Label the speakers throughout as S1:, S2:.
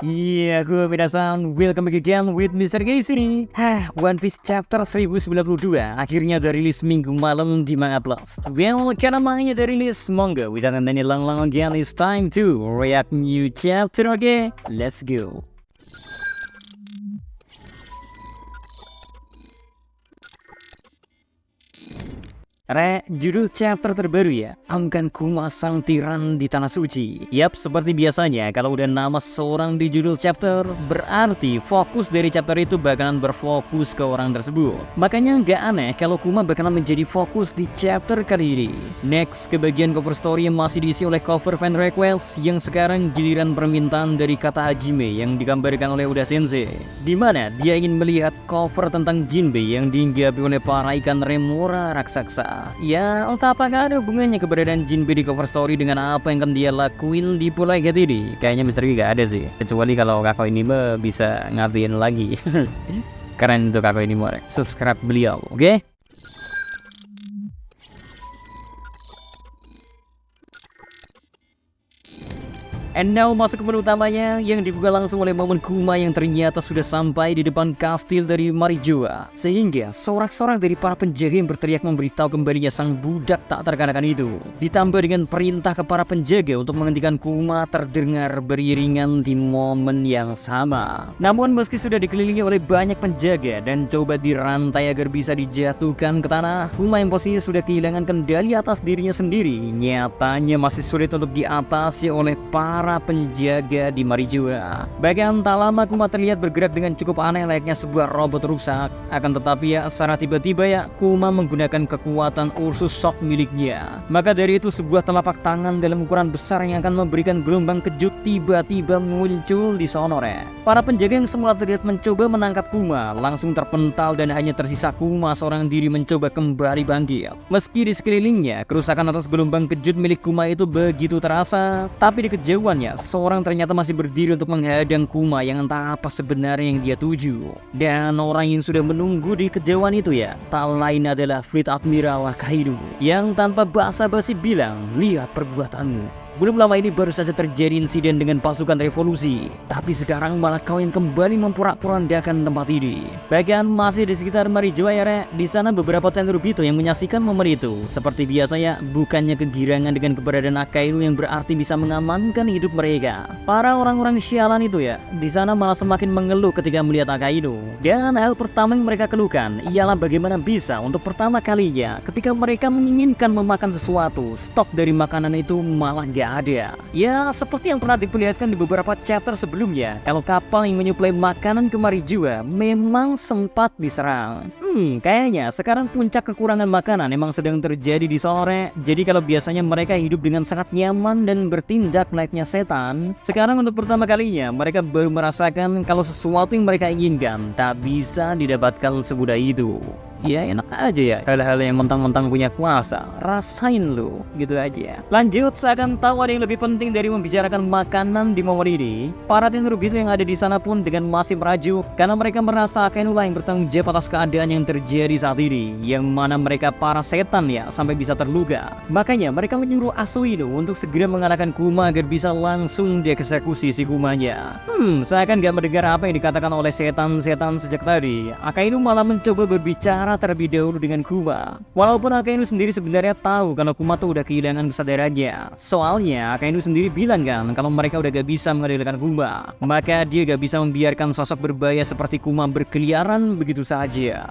S1: Iya, aku minasan, welcome back again with Mr. K sini. One Piece Chapter 1092 akhirnya udah rilis minggu malam di Manga Plus. Well, karena manganya udah rilis, monggo without any long again, it's time to react new chapter, okay? Let's go. Judul chapter terbaru ya, Angkan Kuma Sang Tiran di Tanah Suci. Yap, seperti biasanya kalau udah nama seorang di judul chapter, berarti fokus dari chapter itu bakalan berfokus ke orang tersebut. Makanya nggak aneh kalau Kuma bakalan menjadi fokus di chapter kali ini. Next, ke bagian cover story yang masih diisi oleh cover fan request, yang sekarang giliran permintaan dari kata Hajime yang digambarkan oleh Oda Sensei, dimana dia ingin melihat cover tentang Jinbei yang dihinggapi oleh para ikan remora raksasa. Ya, entah apakah ada hubungannya keberadaan Jinbei di cover story dengan apa yang akan dia lakuin di Pulau Gat ini? Kayaknya misteri gak ada sih, kecuali kalau kakak ini mah bisa ngertiin lagi. Keren itu kakak ini, mau subscribe beliau, oke? And now masuk ke menu utamanya yang dibuka langsung oleh momen Kuma yang ternyata sudah sampai di depan kastil dari Marijoa. Sehingga sorak-sorak dari para penjaga yang berteriak memberitahu kembalinya sang budak tak terkalahkan itu. Ditambah dengan perintah ke para penjaga untuk menghentikan Kuma terdengar beriringan di momen yang sama. Namun meski sudah dikelilingi oleh banyak penjaga dan coba dirantai agar bisa dijatuhkan ke tanah, Kuma yang posisinya sudah kehilangan kendali atas dirinya sendiri, nyatanya masih sulit untuk diatasi oleh para penjaga di Marijoa. Bahkan tak lama Kuma terlihat bergerak dengan cukup aneh layaknya sebuah robot rusak. Akan tetapi ya, secara tiba-tiba ya Kuma menggunakan kekuatan Ursus Shock miliknya. Maka dari itu sebuah telapak tangan dalam ukuran besar yang akan memberikan gelombang kejut tiba-tiba muncul di sonore. Para penjaga yang semula terlihat mencoba menangkap Kuma langsung terpental dan hanya tersisa Kuma seorang diri mencoba kembali bangkit. Meski di sekelilingnya kerusakan atas gelombang kejut milik Kuma itu begitu terasa, tapi di kejauhan seorang ternyata masih berdiri untuk menghadang Kuma yang entah apa sebenarnya yang dia tuju. Dan orang yang sudah menunggu di kejauhan itu ya, tak lain adalah Fleet Admiral Kaido yang tanpa basa-basi bilang, "Lihat perbuatanmu. Belum lama ini baru saja terjadi insiden dengan pasukan revolusi, tapi sekarang malah kau yang kembali memporak-porandakan tempat ini." Bahkan masih di sekitar Marijoa ya, di sana beberapa Tenryubito yang menyaksikan momen itu. Seperti biasanya, bukannya kegirangan dengan keberadaan Akainu yang berarti bisa mengamankan hidup mereka. Para orang-orang sialan itu ya, di sana malah semakin mengeluh ketika melihat Akainu. Dan hal pertama yang mereka keluhkan ialah bagaimana bisa untuk pertama kalinya ketika mereka menginginkan memakan sesuatu, stok dari makanan itu malah gak ada. Ya, seperti yang pernah diperlihatkan di beberapa chapter sebelumnya, kalau kapal yang menyuplai makanan ke Marijoa memang sempat diserang. Kayaknya sekarang puncak kekurangan makanan memang sedang terjadi di sore. Jadi kalau biasanya mereka hidup dengan sangat nyaman dan bertindak layaknya setan, sekarang untuk pertama kalinya mereka baru merasakan kalau sesuatu yang mereka inginkan tak bisa didapatkan semudah itu. Ya enak aja ya, hal-hal yang mentang-mentang punya kuasa, rasain lu, gitu aja. Lanjut, seakan tahu ada yang lebih penting dari membicarakan makanan di momen ini, para Tenryubito yang ada di sana pun dengan masih merajuk karena mereka merasa Akainu lah yang bertanggung jawab atas keadaan yang terjadi saat ini, yang mana mereka para setan ya sampai bisa terluka. Makanya mereka menyuruh Asuino untuk segera mengalahkan Kuma agar bisa langsung dieksekusi si Kumanya. Seakan gak mendengar apa yang dikatakan oleh setan-setan sejak tadi, Akainu malah mencoba berbicara terlebih dahulu dengan Kuma. Walaupun Akainu sendiri sebenarnya tahu kalau Kuma tuh udah kehilangan kesadarannya. Soalnya Akainu sendiri bilang kan kalau mereka udah gak bisa mengandalkan Kuma, maka dia gak bisa membiarkan sosok berbahaya seperti Kuma berkeliaran begitu saja.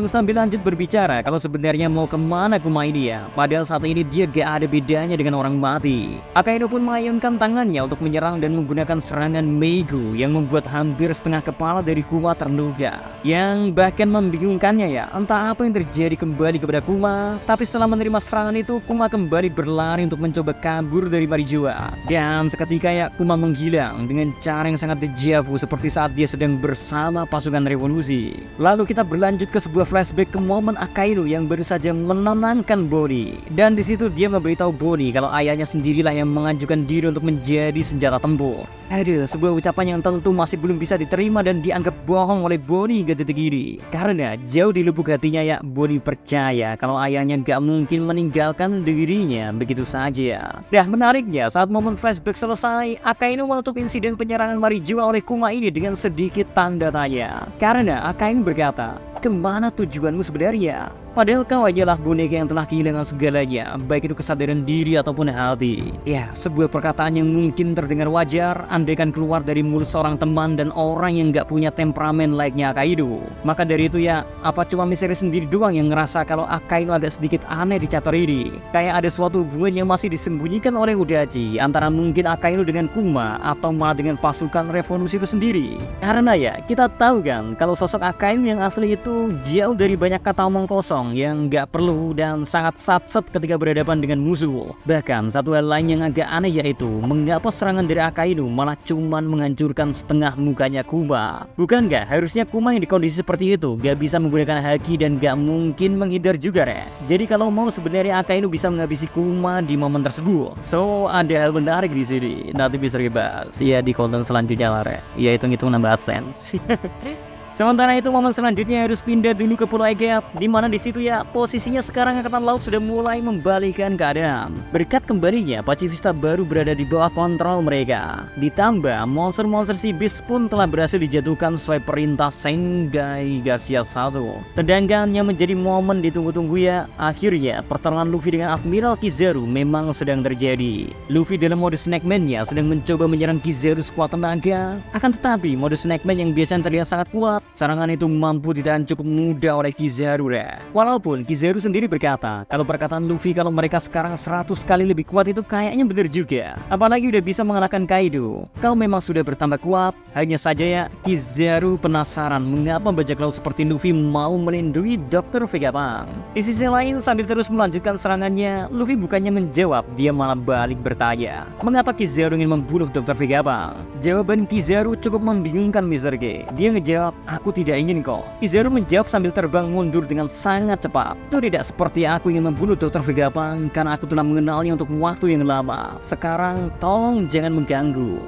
S1: Sambil lanjut berbicara kalau sebenarnya mau kemana Kuma ini ya, padahal saat ini dia gak ada bedanya dengan orang mati. Akainu pun mengayunkan tangannya untuk menyerang dan menggunakan serangan Meigu yang membuat hampir setengah kepala dari Kuma terluka. Yang bahkan membingungkannya ya, entah apa yang terjadi kembali kepada Kuma, tapi setelah menerima serangan itu, Kuma kembali berlari untuk mencoba kabur dari Marijoa. Dan seketika ya, Kuma menghilang dengan cara yang sangat deja vu seperti saat dia sedang bersama pasukan revolusi. Lalu kita berlanjut ke sebuah flashback ke momen Akainu yang baru saja menenangkan Boni. Dan di situ dia memberitahu Boni kalau ayahnya sendirilah yang mengajukan diri untuk menjadi senjata tempur. Aduh, sebuah ucapan yang tentu masih belum bisa diterima dan dianggap bohong oleh Boni hingga detik ini. Karena jauh di lubuk hatinya ya Bonnie percaya kalau ayahnya gak mungkin meninggalkan dirinya begitu saja. Nah menariknya saat momen flashback selesai, Akainu menutup insiden penyerangan Marijua oleh Kuma ini dengan sedikit tanda tanya. Karena Akainu berkata, "Kemana tujuanmu sebenarnya? Padahal kau hanyalah boneka yang telah kehilangan segalanya, baik itu kesadaran diri ataupun hati." Ya, sebuah perkataan yang mungkin terdengar wajar andaikan keluar dari mulut seorang teman dan orang yang gak punya temperamen layaknya Akainu. Maka dari itu ya, apa cuma Misteri sendiri doang yang ngerasa kalau Akainu agak sedikit aneh di chapter ini? Kayak ada suatu hubungan yang masih disembunyikan oleh Udachi antara mungkin Akainu dengan Kuma atau malah dengan pasukan revolusi itu sendiri. Karena ya, kita tahu kan kalau sosok Akainu yang asli itu jauh dari banyak kata omong kosong yang gak perlu dan sangat satset ketika berhadapan dengan musuh. Bahkan satu hal lain yang agak aneh yaitu mengapa serangan dari Akainu malah cuman menghancurkan setengah mukanya Kuma. Bukankah harusnya Kuma yang di kondisi seperti itu gak bisa menggunakan haki dan gak mungkin menghindar juga re? Jadi kalau mau sebenarnya Akainu bisa menghabisi Kuma di momen tersebut. So ada hal menarik di sini. Nanti bisa dibahas ya di konten selanjutnya lah re. Ya hitung-hitung nambah AdSense. Sementara itu momen selanjutnya harus pindah dulu ke Pulau Egeat, di mana di situ ya posisinya sekarang Angkatan Laut sudah mulai membalikan keadaan. Berkat kembalinya pacifista baru berada di bawah kontrol mereka. Ditambah monster-monster Sea Beast pun telah berhasil dijatuhkan sesuai perintah Sengai Garcia 1. Sedangkan yang menjadi momen ditunggu-tunggu ya, akhirnya pertarungan Luffy dengan Admiral Kizaru memang sedang terjadi. Luffy dalam mode Snackman-nya sedang mencoba menyerang Kizaru sekuat tenaga. Akan tetapi mode Snackman yang biasanya terlihat sangat kuat, serangan itu mampu ditahan cukup mudah oleh Kizaru. Walaupun Kizaru sendiri berkata kalau perkataan Luffy kalau mereka sekarang 100 kali lebih kuat itu kayaknya bener juga. Apalagi udah bisa mengalahkan Kaido. Kau memang sudah bertambah kuat. Hanya saja ya Kizaru penasaran mengapa bajak laut seperti Luffy mau melindungi Dr. Vegapunk. Di sisi lain sambil terus melanjutkan serangannya, Luffy bukannya menjawab, dia malah balik bertanya, mengapa Kizaru ingin membunuh Dr. Vegapunk? Jawaban Kizaru cukup membingungkan Mr. G. Dia ngejawab, "Aku tidak ingin kok." Kizaru menjawab sambil terbang mundur dengan sangat cepat. "Itu tidak seperti aku ingin membunuh Dr. Vegapunk karena aku telah mengenalnya untuk waktu yang lama. Sekarang tolong jangan mengganggu."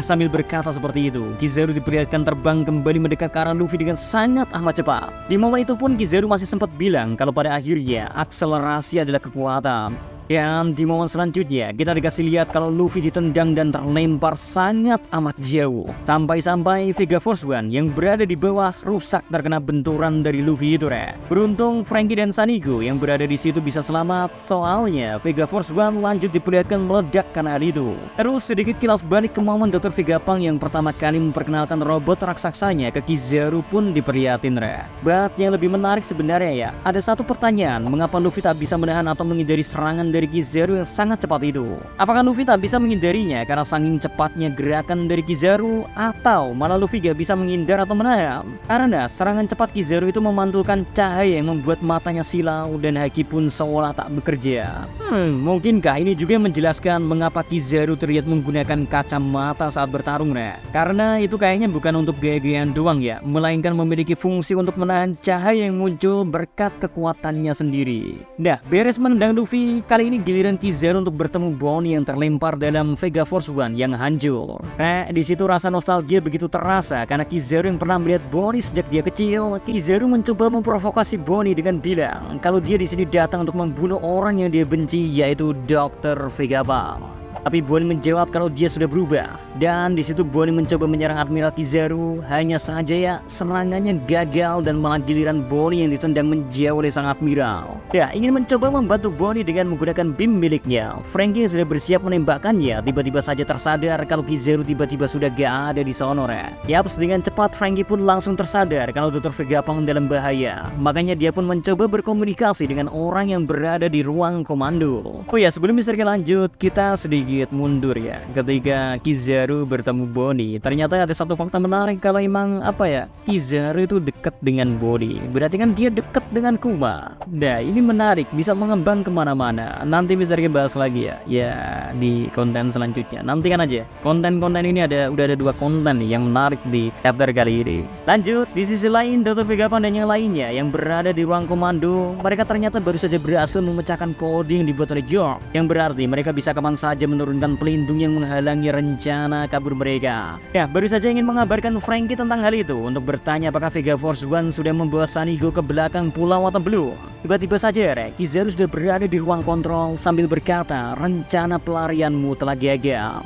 S1: Sambil berkata seperti itu, Kizaru diperlihatkan terbang kembali mendekat ke arah Luffy dengan sangat amat cepat. Di momen itu pun Kizaru masih sempat bilang kalau pada akhirnya akselerasi adalah kekuatan. Dan di momen selanjutnya kita dikasih lihat kalau Luffy ditendang dan terlempar sangat amat jauh. Sampai-sampai Vega Force One yang berada di bawah rusak terkena benturan dari Luffy itu re. Beruntung Franky dan Sanigo yang berada di situ bisa selamat, soalnya Vega Force One lanjut diperlihatkan meledak karena hal itu. Terus sedikit kilas balik ke momen Dr. Vegapunk yang pertama kali memperkenalkan robot raksasanya ke Kizaru pun diperlihatin re. But yang lebih menarik sebenarnya ya, ada satu pertanyaan, mengapa Luffy tak bisa menahan atau menghindari serangan dari Kizaru yang sangat cepat itu? Apakah Luffy tak bisa menghindarinya karena saking cepatnya gerakan dari Kizaru, atau malah Luffy gak bisa menghindar atau menahan? Karena serangan cepat Kizaru itu memantulkan cahaya yang membuat matanya silau dan haki pun seolah tak bekerja. Mungkinkah ini juga menjelaskan mengapa Kizaru terlihat menggunakan kacamata saat bertarung re? Karena itu kayaknya bukan untuk gaya-gayaan doang ya, melainkan memiliki fungsi untuk menahan cahaya yang muncul berkat kekuatannya sendiri. Nah, beres menendang Luffy, kali ini giliran Kizaru untuk bertemu Bonnie yang terlempar dalam Vega Force One yang hancur. Di situ rasa nostalgia begitu terasa karena Kizaru yang pernah melihat Bonnie sejak dia kecil. Kizaru mencoba memprovokasi Bonnie dengan bilang kalau dia di sini datang untuk membunuh orang yang dia benci, yaitu Dr. Vegapunk. Tapi Bonnie menjawab kalau dia sudah berubah. Dan di situ Bonnie mencoba menyerang Admiral Kizaru. Hanya saja ya serangannya gagal dan malah giliran Bonnie yang ditendang menjauh oleh sang Admiral. Ingin mencoba membantu Bonnie dengan menggunakan beam miliknya. Franky sudah bersiap menembakkannya, tiba-tiba saja tersadar kalau Kizaru tiba-tiba sudah gak ada di sono re. Yaps, dengan cepat Franky pun langsung tersadar kalau Dr. Vegapunk dalam bahaya. Makanya dia pun mencoba berkomunikasi dengan orang yang berada di ruang komando. Oh ya, sebelum misteri lanjut, kita sedikit mundur ya. Ketika Kizaru bertemu Bonnie, ternyata ada satu fakta menarik kalau emang Kizaru itu dekat dengan Bonnie, berarti kan dia dekat dengan Kuma. Nah ini menarik, bisa mengembang kemana-mana. Nanti bisa kita bahas lagi ya di konten selanjutnya. Nantikan aja, konten-konten ini udah ada 2 konten nih yang menarik di chapter kali ini. Lanjut, di sisi lain Dr. Vegapunk dan yang lainnya yang berada di ruang komando, mereka ternyata baru saja berhasil memecahkan kode yang dibuat oleh York, yang berarti mereka bisa kapan saja menurunkan pelindung yang menghalangi rencana kabur mereka. Ya, baru saja ingin mengabarkan Franky tentang hal itu untuk bertanya apakah Vega Force One sudah membawa Sanigo ke belakang pulau atau belum. Tiba-tiba saja Kizaru sudah berada di ruang kontrol sambil berkata, rencana pelarianmu telah gagal.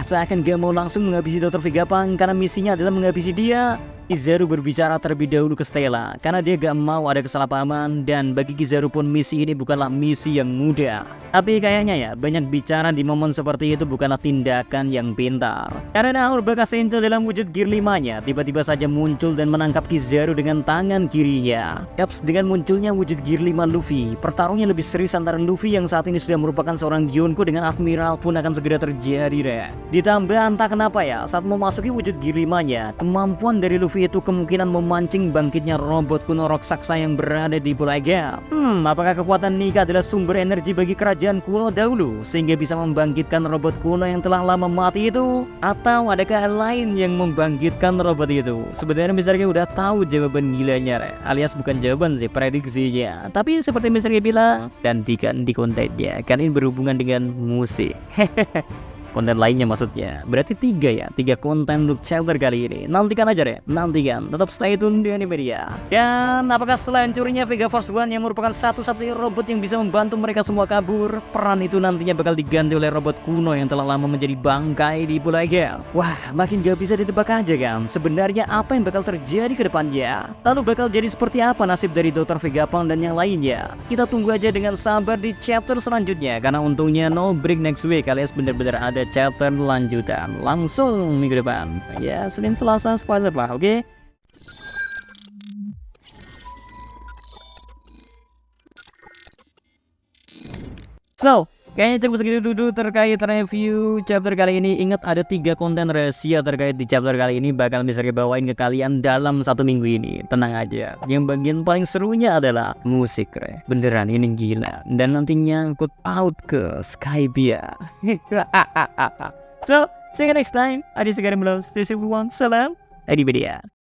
S1: Seakan gak mau langsung menghabisi Dr. Vegapunk karena misinya adalah menghabisi dia. Kizaru berbicara terlebih dahulu ke Stella karena dia gak mau ada kesalahpahaman, dan bagi Kizaru pun misi ini bukanlah misi yang mudah. Tapi kayaknya ya, banyak bicara di momen seperti itu bukanlah tindakan yang pintar. Karena Urba Sencho dalam wujud Gear 5-nya tiba-tiba saja muncul dan menangkap Kizaru dengan tangan kirinya. Yaps, dengan munculnya wujud Gear 5 Luffy, pertarungan lebih serius antara Luffy yang saat ini sudah merupakan seorang Yonko dengan Admiral pun akan segera terjadi. Ditambah entah kenapa ya, saat memasuki wujud Gear 5-nya, kemampuan dari Luffy itu kemungkinan memancing bangkitnya robot kuno raksasa yang berada di Pulau Egel. Apakah kekuatan Nika adalah sumber energi bagi kerajaan kuno dahulu sehingga bisa membangkitkan robot kuno yang telah lama mati itu? Atau adakah hal lain yang membangkitkan robot itu? Sebenarnya Mr. G udah tahu jawaban gilanya, alias bukan jawaban sih, prediksinya. Tapi seperti Mr. G bilang, nantikan di kontennya, kali ini berhubungan dengan musik. Konten lainnya maksudnya. Berarti 3 konten untuk chapter kali ini. Nantikan aja nantikan. Tetap stay tune di Animedia. Dan apakah setelah hancurnya Vega Force One yang merupakan satu-satunya robot yang bisa membantu mereka semua kabur, peran itu nantinya bakal diganti oleh robot kuno yang telah lama menjadi bangkai di Pulau Egel? Wah, makin gak bisa ditebak aja kan sebenarnya apa yang bakal terjadi ke depannya. Lalu bakal jadi seperti apa nasib dari Dr. Vegapunk dan yang lainnya? Kita tunggu aja dengan sabar di chapter selanjutnya, karena untungnya no break next week alias bener-bener ada chapter lanjutan langsung minggu depan ya, Senin Selasa spoiler lah, oke? So, kayaknya cukup segitu dulu terkait review chapter kali ini. Ingat ada 3 konten rahasia terkait di chapter kali ini bakal bisa bawain ke kalian dalam 1 minggu ini. Tenang aja, yang bagian paling serunya adalah musik beneran ini gila. Dan nantinya aku out ke Skypia. So, see you next time. Adi Segarim Belos, this is everyone. Salam, Adibedia.